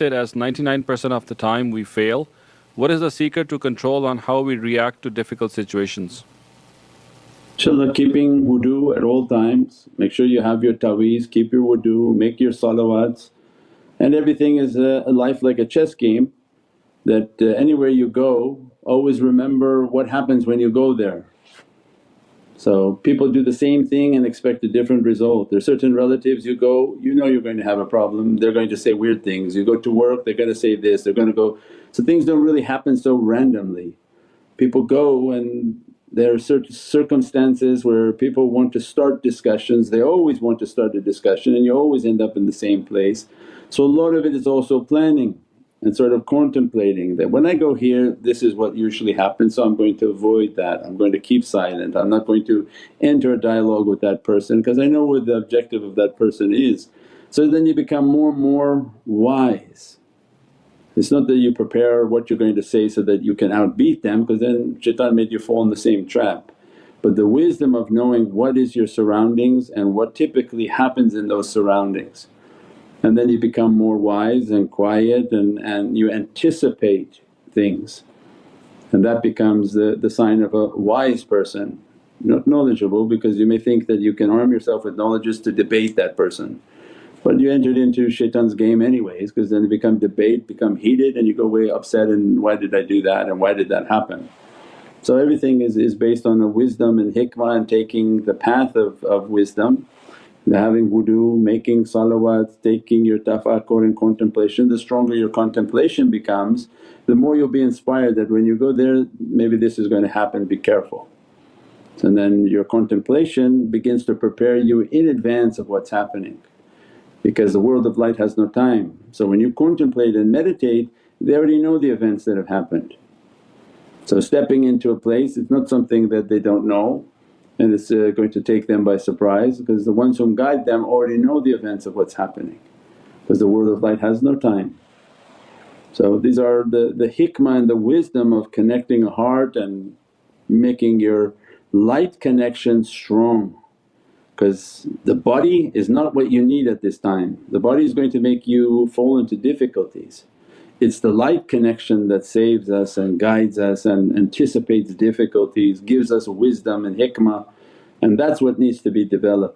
It as 99% of the time we fail. What is the secret to control on how we react to difficult situations? InshaAllah, keeping wudu at all times, make sure you have your taweez, keep your wudu, make your salawats, and everything is a life like a chess game that anywhere you go always remember what happens when you go there. So people do the same thing and expect a different result. There are certain relatives you go, you know you're going to have a problem, they're going to say weird things. You go to work, they're going to say this, they're going to go… so things don't really happen so randomly. People go and there are certain circumstances where people want to start discussions, they always want to start a discussion and you always end up in the same place. So a lot of it is also planning and sort of contemplating that when I go here this is what usually happens, so I'm going to avoid that, I'm going to keep silent, I'm not going to enter a dialogue with that person because I know what the objective of that person is. So then you become more and more wise. It's not that you prepare what you're going to say so that you can outbeat them because then shaitan made you fall in the same trap. But the wisdom of knowing what is your surroundings and what typically happens in those surroundings. And then you become more wise and quiet and you anticipate things, and that becomes the sign of a wise person, not knowledgeable, because you may think that you can arm yourself with knowledge just to debate that person. But you entered into shaitan's game anyways because then it become debate, become heated and you go away upset, and why did I do that and why did that happen? So everything is based on a wisdom and hikmah and taking the path of wisdom, having wudu, making salawats, taking your tafakkur and contemplation. The stronger your contemplation becomes, the more you'll be inspired that when you go there maybe this is going to happen, be careful. And then your contemplation begins to prepare you in advance of what's happening, because the world of light has no time. So when you contemplate and meditate they already know the events that have happened. So stepping into a place it's not something that they don't know and it's going to take them by surprise, because the ones whom guide them already know the events of what's happening, because the world of light has no time. So these are the hikmah and the wisdom of connecting a heart and making your light connection strong, because the body is not what you need at this time. The body is going to make you fall into difficulties. It's the light connection that saves us and guides us and anticipates difficulties, gives us wisdom and hikmah, and that's what needs to be developed.